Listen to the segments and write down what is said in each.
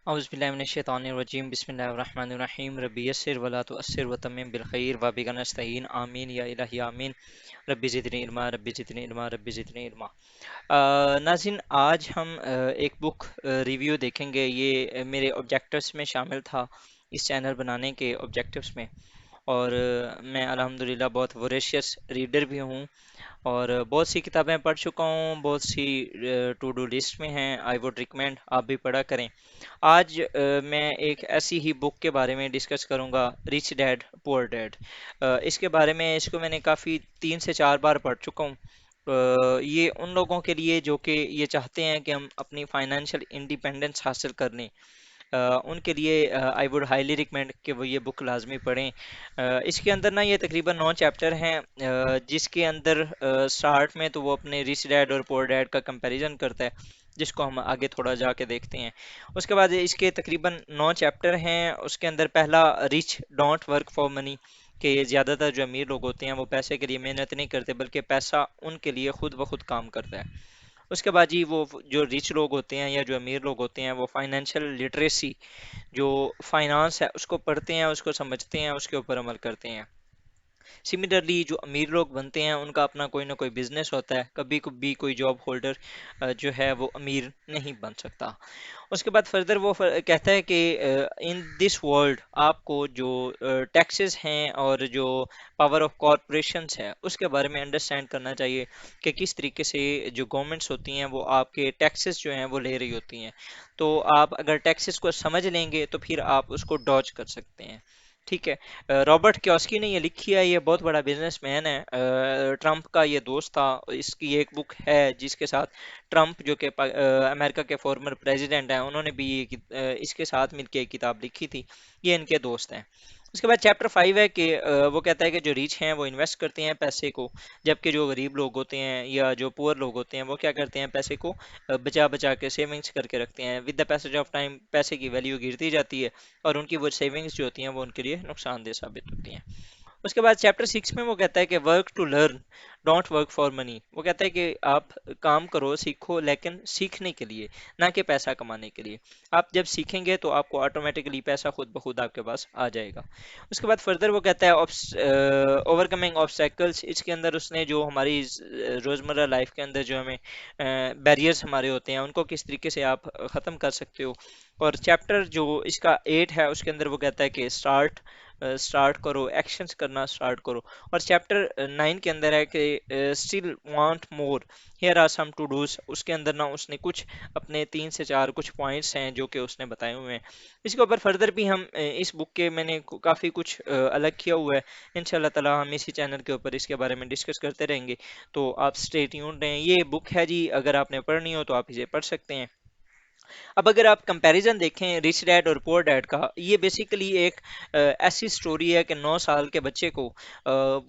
اعوذ باللہ من الشیطان الرجیم بسم اللہ الرحمن الرحیم ربی یسر ولا تؤثر وتمم بالخیر وبک نستعین آمین یا الہی آمین ربی زدنی علما ربی زدنی علما ربی زدنی علما۔ ناظرین، آج ہم ایک بک ریویو دیکھیں گے۔ یہ میرے آبجیکٹیوز میں شامل تھا، اس چینل بنانے کے آبجیکٹیوز میں، اور میں الحمدللہ بہت وریشیس ریڈر بھی ہوں، اور بہت سی کتابیں پڑھ چکا ہوں، بہت سی ٹو ڈو لسٹ میں ہیں۔ آئی ووڈ ریکمینڈ آپ بھی پڑھا کریں۔ آج میں ایک ایسی ہی بک کے بارے میں ڈسکس کروں گا، ریچ ڈیڈ پور ڈیڈ۔ اس کے بارے میں، اس کو میں نے کافی 3 سے 4 بار پڑھ چکا ہوں۔ یہ ان لوگوں کے لیے جو کہ یہ چاہتے ہیں کہ ہم اپنی فائنینشیل انڈیپینڈنس حاصل کر لیں، ان کے لیے آئی ووڈ ہائیلی ریکمینڈ کہ وہ یہ بک لازمی پڑھیں۔ اس کے اندر نا یہ تقریباً 9 چیپٹر ہیں، جس کے اندر سٹارٹ میں تو وہ اپنے ریچ ڈیڈ اور پور ڈیڈ کا کمپیریزن کرتا ہے، جس کو ہم آگے تھوڑا جا کے دیکھتے ہیں۔ اس کے بعد اس کے تقریباً 9 چیپٹر ہیں۔ اس کے اندر پہلا، ریچ ڈونٹ ورک فار منی، کہ زیادہ تر جو امیر لوگ ہوتے ہیں وہ پیسے کے لیے محنت نہیں کرتے، بلکہ پیسہ ان کے لیے خود بخود کام کرتا ہے۔ اس کے بعد جی، وہ جو ریچ لوگ ہوتے ہیں یا جو امیر لوگ ہوتے ہیں، وہ فائنینشیل لٹریسی، جو فائنانس ہے اس کو پڑھتے ہیں، اس کو سمجھتے ہیں، اس کے اوپر عمل کرتے ہیں۔ سملرلی جو امیر لوگ بنتے ہیں ان کا اپنا کوئی نہ کوئی بزنس ہوتا ہے، کبھی کبھی کوئی جاب ہولڈر جو ہے وہ امیر نہیں بن سکتا۔ اس کے بعد فردر وہ کہتا ہے کہ ان دس ورلڈ آپ کو جو ٹیکسز ہیں اور جو پاور آف کارپوریشنس ہے اس کے بارے میں انڈرسٹینڈ کرنا چاہیے، کہ کس طریقے سے جو گورنمنٹس ہوتی ہیں وہ آپ کے ٹیکسز جو ہیں وہ لے رہی ہوتی ہیں۔ تو آپ اگر ٹیکسز کو سمجھ لیں گے تو پھر آپ اس کو ڈاج کر سکتے ہیں۔ ٹھیک ہے۔ رابرٹ کیوسکی نے یہ لکھی ہے، یہ بہت بڑا بزنس مین ہے، ٹرمپ کا یہ دوست تھا۔ اس کی ایک بک ہے جس کے ساتھ ٹرمپ، جو کہ امریکہ کے فارمر پریزیڈنٹ ہیں، انہوں نے بھی اس کے ساتھ مل کے ایک کتاب لکھی تھی۔ یہ ان کے دوست ہیں۔ اس کے بعد چیپٹر 5 ہے کہ وہ کہتا ہے کہ جو ریچ ہیں وہ انویسٹ کرتے ہیں پیسے کو، جبکہ جو غریب لوگ ہوتے ہیں یا جو پور لوگ ہوتے ہیں وہ کیا کرتے ہیں، پیسے کو بچا بچا کے سیونگز کر کے رکھتے ہیں۔ With the passage of time پیسے کی ویلیو گرتی جاتی ہے، اور ان کی وہ سیونگز جو ہوتی ہیں وہ ان کے لیے نقصان دہ ثابت ہوتی ہیں۔ اس کے بعد چیپٹر 6 میں وہ کہتا ہے کہ work to learn, don't work for money. وہ کہتا ہے کہ آپ کام کرو، سیکھو، لیکن سیکھنے کے لیے، نہ کہ پیسہ کمانے کے لیے۔ آپ جب سیکھیں گے تو آپ کو آٹومیٹکلی پیسہ خود بخود آپ کے پاس آ جائے گا۔ اس کے بعد فردر وہ کہتا ہے اوور کمنگ آبسٹیکلس۔ اس کے اندر اس نے جو ہماری روزمرہ لائف کے اندر جو ہمیں بیریئرز ہمارے ہوتے ہیں ان کو کس طریقے سے آپ ختم کر سکتے ہو۔ اور چیپٹر جو اس کا 8 ہے اس کے اندر وہ کہتا ہے کہ اسٹارٹ کرو، ایکشنز کرنا اسٹارٹ کرو۔ اور چیپٹر 9 کے اندر ہے کہ still want more, here are some to dos. اس کے اندر نا اس نے کچھ اپنے 3 سے 4 کچھ پوائنٹس ہیں جو کہ اس نے بتائے ہوئے ہیں۔ اس کے اوپر فردر بھی ہم اس بک کے میں نے کافی کچھ الگ کیا ہوا ہے۔ انشاءاللہ تعالی ہم اسی چینل کے اوپر اس کے بارے میں ڈسکس کرتے رہیں گے، تو آپ اسٹے ٹیونڈ رہیں۔ یہ بک ہے جی، اگر آپ نے پڑھنی ہو تو آپ اسے پڑھ سکتے ہیں۔ اب اگر آپ کمپیریزن دیکھیں ریچ ڈیڈ اور پور ڈیڈ کا، یہ بیسیکلی ایک ایسی سٹوری ہے کہ 9 سال کے بچے کو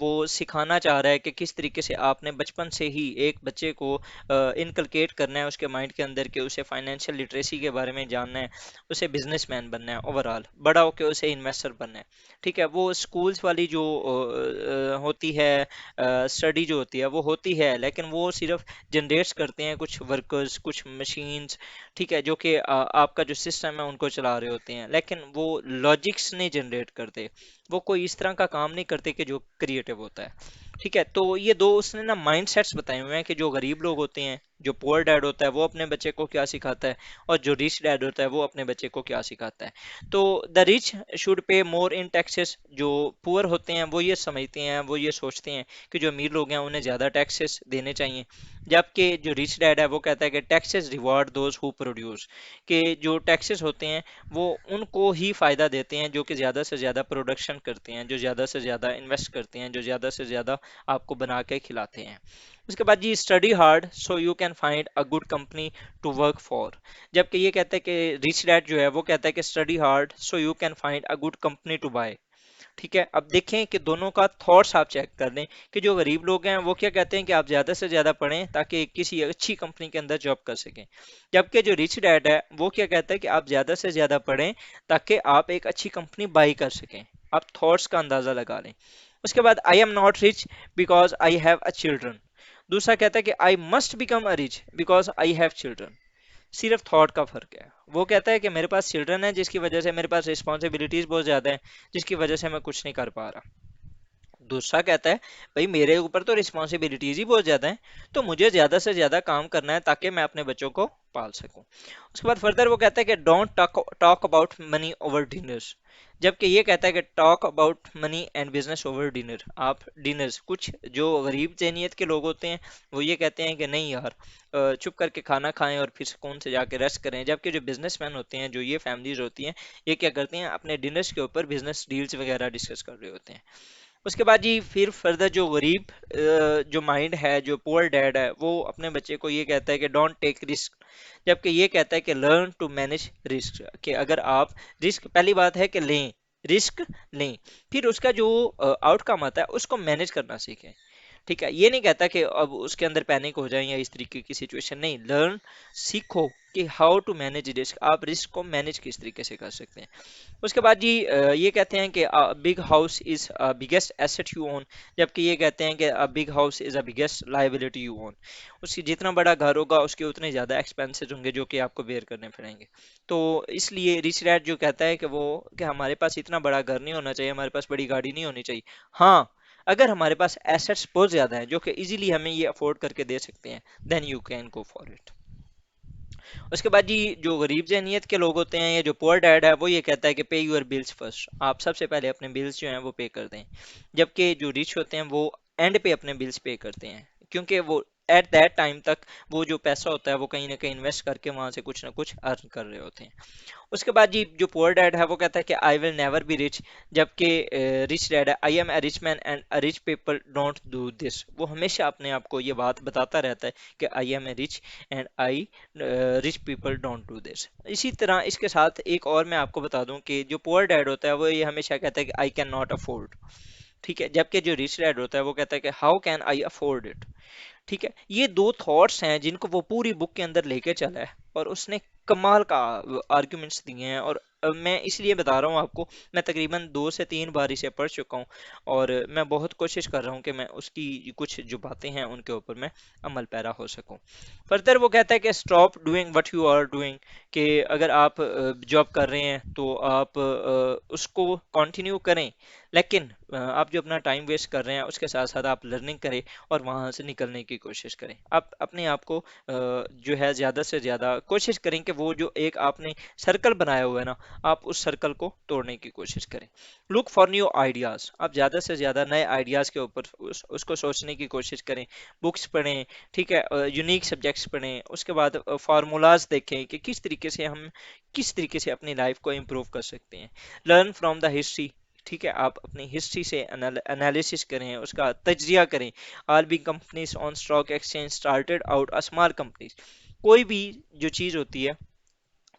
وہ سکھانا چاہ رہا ہے کہ کس طریقے سے آپ نے بچپن سے ہی ایک بچے کو انکلکیٹ کرنا ہے اس کے مائنڈ کے اندر، کہ اسے فائنینشیل لٹریسی کے بارے میں جاننا ہے، اسے بزنس مین بننا ہے، اوور آل بڑا ہو کے اسے انویسٹر بننا ہے۔ ٹھیک ہے، وہ اسکولس والی جو ہوتی ہے اسٹڈی جو ہوتی ہے وہ ہوتی ہے، لیکن وہ صرف جنریٹس کرتے ہیں کچھ ورکرز، کچھ مشینز، ٹھیک ہے، جو کہ آپ کا جو سسٹم ہے ان کو چلا رہے ہوتے ہیں، لیکن وہ لاجکس نہیں جنریٹ کرتے، وہ کوئی اس طرح کا کام نہیں کرتے کہ جو کریٹو ہوتا ہے۔ ٹھیک ہے، تو یہ دو اس نے نا مائنڈ سیٹس بتائے ہوئے ہیں، کہ جو غریب لوگ ہوتے ہیں، جو پور ڈیڈ ہوتا ہے وہ اپنے بچے کو کیا سکھاتا ہے، اور جو ریچ ڈیڈ ہوتا ہے وہ اپنے بچے کو کیا سکھاتا ہے۔ تو the rich should pay more in taxes, جو پور ہوتے ہیں وہ یہ سمجھتے ہیں، وہ یہ سوچتے ہیں کہ جو امیر لوگ ہیں انہیں زیادہ ٹیکسز دینے چاہیے، جبکہ جو ریچ ڈیڈ ہے وہ کہتا ہے کہ taxes reward those who produce, کہ جو ٹیکسز ہوتے ہیں وہ ان کو ہی فائدہ دیتے ہیں جو کہ زیادہ سے زیادہ پروڈکشن کرتے ہیں، جو زیادہ سے زیادہ انویسٹ کرتے ہیں، جو زیادہ سے زیادہ آپ کو بنا کے کھلاتے ہیں۔ اس کے بعد جی، study hard so you can find a good company to work for, جبکہ یہ کہتا ہے کہ ریچ ڈیڈ جو ہے وہ کہتا ہے کہ study hard so you can find a good company to buy. ٹھیک ہے، اب دیکھیں کہ دونوں کا تھاٹس آپ چیک کر لیں، کہ جو غریب لوگ ہیں وہ کیا کہتے ہیں کہ آپ زیادہ سے زیادہ پڑھیں تاکہ کسی اچھی کمپنی کے اندر جاب کر سکیں، جبکہ جو ریچ ڈیڈ ہے وہ کیا کہتا ہے کہ آپ زیادہ سے زیادہ پڑھیں تاکہ آپ ایک اچھی کمپنی بائی کر سکیں۔ آپ تھاٹس کا اندازہ لگا لیں۔ اس کے بعد I am not reach because I have a children, دوسرا کہتا ہے کہ I must become a reach because I have children. صرف تھاٹ کا فرق ہے. وہ کہتا ہے کہ میرے پاس چلڈرن ہے جس کی وجہ سے میرے پاس رسپانسبلٹیز بہت زیادہ ہیں جس کی وجہ سے میں کچھ نہیں کر پا رہا. دوسرا کہتا ہے بھائی میرے اوپر تو رسپانسبلٹیز ہی بہت زیادہ ہیں تو مجھے زیادہ سے زیادہ کام کرنا ہے تاکہ میں اپنے بچوں کو پال سکوں. اس کے بعد فردر وہ کہتا ہے کہ don't talk about money over dinners. جبکہ یہ کہتا ہے کہ talk about money and business over dinner. آپ ڈنرز کچھ جو غریب ذہنیت کے لوگ ہوتے ہیں وہ یہ کہتے ہیں کہ نہیں یار چپ کر کے کھانا کھائیں اور پھر سکون سے جا کے ریسٹ کریں. جبکہ جو بزنس مین ہوتے ہیں جو یہ فیملیز ہوتی ہیں یہ کیا کرتے ہیں اپنے ڈنرز کے اوپر بزنس ڈیلز وغیرہ ڈسکس کر رہے ہوتے ہیں. اس کے بعد جی پھر فردر جو غریب جو مائنڈ ہے جو پور ڈیڈ ہے وہ اپنے بچے کو یہ کہتا ہے کہ ڈونٹ ٹیک رسک. جبکہ یہ کہتا ہے کہ لرن ٹو مینج رسک. کہ اگر آپ رسک پہلی بات ہے کہ لیں رسک لیں پھر اس کا جو آؤٹ کم آتا ہے اس کو مینج کرنا سیکھیں. ٹھیک ہے یہ نہیں کہتا کہ اب اس کے اندر پینک ہو جائیں یا اس طریقے کی سچویشن نہیں. لرن سیکھو کہ ہاؤ ٹو مینج رسک. آپ رسک کو مینج کس طریقے سے کر سکتے ہیں. اس کے بعد جی یہ کہتے ہیں کہ big house is biggest asset you own. جبکہ یہ کہتے ہیں کہ big house is a biggest liability you own. اس کی جتنا بڑا گھر ہوگا اس کے اتنے زیادہ ایکسپینسز ہوں گے جو کہ آپ کو بیئر کرنے پڑیں گے. تو اس لیے ریچ ڈیڈ جو کہتا ہے کہ وہ کہ ہمارے پاس اتنا بڑا گھر نہیں ہونا چاہیے ہمارے پاس بڑی گاڑی نہیں ہونی چاہیے. ہاں اگر ہمارے پاس ایسٹس بہت زیادہ ہیں جو کہ ایزیلی ہمیں یہ افورڈ کر کے دے سکتے ہیں then you can go for it. اس کے بعد جی جو غریب ذہنیت کے لوگ ہوتے ہیں یا جو پور ڈیڈ ہے وہ یہ کہتا ہے کہ پے یور بلز فرسٹ. آپ سب سے پہلے اپنے بلز جو ہیں وہ پے کر دیں. جبکہ جو ریچ ہوتے ہیں وہ اینڈ پہ اپنے بلز پے کرتے ہیں کیونکہ وہ ایٹ دیٹ ٹائم تک وہ جو پیسہ ہوتا ہے وہ کہیں نہ کہیں انویسٹ کر کے وہاں سے کچھ نہ کچھ ارن کر رہے ہوتے ہیں. اس کے بعد جی جو پور ڈیڈ ہے وہ کہتا ہے کہ I will never be rich. جبکہ رچ ڈیڈ ہے I am a rich man and rich people don't do this. وہ ہمیشہ اپنے آپ کو یہ بات بتاتا رہتا ہے کہ آئی am a rich and I rich people don't do دس. اسی طرح اس کے ساتھ ایک اور میں آپ کو بتا دوں کہ جو پور ڈیڈ ہوتا ہے وہ یہ ہمیشہ کہتا ہے کہ آئی کین ناٹ افورڈ. ٹھیک ہے جبکہ جو ریچ ڈیڈ ہوتا ہے وہ کہتا ہے کہ how can I afford it. ٹھیک ہے یہ دو تھاٹس ہیں جن کو وہ پوری بک کے اندر لے کے چلا ہے اور اس نے کمال کا آرگیومنٹس دیے ہیں. اور میں اس لیے بتا رہا ہوں آپ کو میں تقریباً 2 سے 3 بار اسے پڑھ چکا ہوں اور میں بہت کوشش کر رہا ہوں کہ میں اس کی کچھ جو باتیں ہیں ان کے اوپر میں عمل پیرا ہو سکوں. فردر وہ کہتا ہے کہ stop doing what you are doing. کہ اگر آپ جاب کر رہے ہیں تو آپ اس کو کنٹینیو کریں لیکن آپ جو اپنا ٹائم ویسٹ کر رہے ہیں اس کے ساتھ ساتھ آپ لرننگ کریں اور وہاں سے نکلنے کی کوشش کریں. آپ اپنے آپ کو جو ہے زیادہ سے زیادہ کوشش کریں کہ وہ جو ایک آپ نے سرکل بنایا ہوا ہے نا آپ اس سرکل کو توڑنے کی کوشش کریں. Look for new ideas. آپ زیادہ سے زیادہ نئے آئیڈیاز کے اوپر اس کو سوچنے کی کوشش کریں. بکس پڑھیں. ٹھیک ہے یونیک سبجیکٹس پڑھیں. اس کے بعد فارمولاز دیکھیں کہ کس طریقے سے ہم کس طریقے سے اپنی لائف کو امپروو کر سکتے ہیں. Learn from the history. ٹھیک ہے آپ اپنی ہسٹری سے انالیسس کریں اس کا تجزیہ کریں. All big companies on stock exchange started out small companies. کوئی بھی جو چیز ہوتی ہے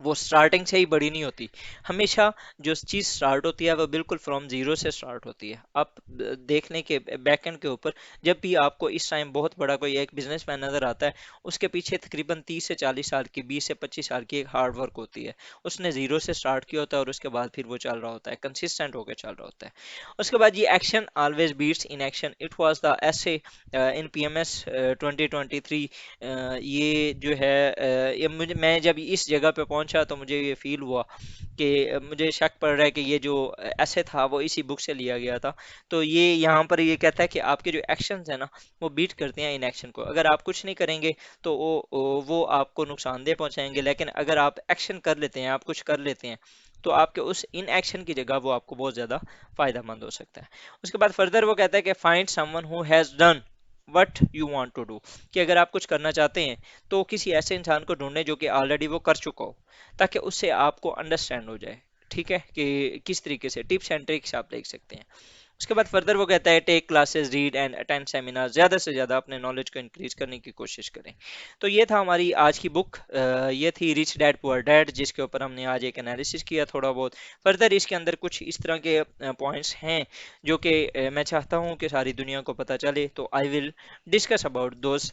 وہ سٹارٹنگ سے ہی بڑی نہیں ہوتی. ہمیشہ جو چیز سٹارٹ ہوتی ہے وہ بالکل فرام زیرو سے سٹارٹ ہوتی ہے. آپ دیکھنے کے بیک اینڈ کے اوپر جب بھی آپ کو اس ٹائم بہت بڑا کوئی ایک بزنس مین نظر آتا ہے اس کے پیچھے تقریباً 30 سے 40 سال کی 20 سے 25 سال کی ایک ہارڈ ورک ہوتی ہے. اس نے زیرو سے سٹارٹ کیا ہوتا ہے اور اس کے بعد پھر وہ چل رہا ہوتا ہے کنسسٹنٹ ہو کے چل رہا ہوتا ہے. اس کے بعد یہ action always beats inaction. It was the ایسے ان پی ایم ایس 2023. یہ جو ہے میں جب اس جگہ پہ پہنچا تو مجھے یہ فیل ہوا کہ مجھے شک پڑ رہا ہے کہ یہ جو ایسے تھا وہ اسی بک سے لیا گیا تھا. تو یہ یہاں پر یہ کہتا ہے کہ آپ کے جو ایکشنز ہیں نا وہ بیٹ کرتے ہیں ان ایکشن کو. اگر آپ کچھ نہیں کریں گے تو وہ آپ کو نقصان دہ پہنچائیں گے لیکن اگر آپ ایکشن کر لیتے ہیں آپ کچھ کر لیتے ہیں تو آپ کے اس ان ایکشن کی جگہ وہ آپ کو بہت زیادہ فائدہ مند ہو سکتا ہے. اس کے بعد فردر وہ کہتا ہے کہ find someone who has done what you want to do. کہ اگر آپ کچھ کرنا چاہتے ہیں تو کسی ایسے انسان کو ڈھونڈیں جو کہ آلریڈی وہ کر چکا ہو تاکہ اس سے آپ کو انڈرسٹینڈ ہو جائے. ٹھیک ہے کہ کس طریقے سے ٹپس اینڈ ٹرکس آپ دیکھ سکتے ہیں. اس کے بعد فردر وہ کہتا ہے take classes read and attend seminar. زیادہ سے زیادہ اپنے نالج کو انکریز کرنے کی کوشش کریں. تو یہ تھا ہماری آج کی بک. یہ تھی ریچ ڈیڈ پور ڈیڈ جس کے اوپر ہم نے آج ایک انالیسس کیا تھوڑا بہت. فردر اس کے اندر کچھ اس طرح کے پوائنٹس ہیں جو کہ میں چاہتا ہوں کہ ساری دنیا کو پتہ چلے. تو آئی ول ڈسکس اباؤٹ دوز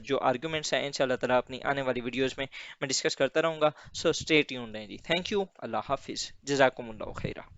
جو آرگومنٹس ہیں ان شاء اللہ تعالیٰ اپنی آنے والی ویڈیوز میں ڈسکس کرتا رہوں گا. سو اسٹے ٹیونڈ ہیں جی. Thank you. اللہ حافظ. جزاکم اللہ خیرہ.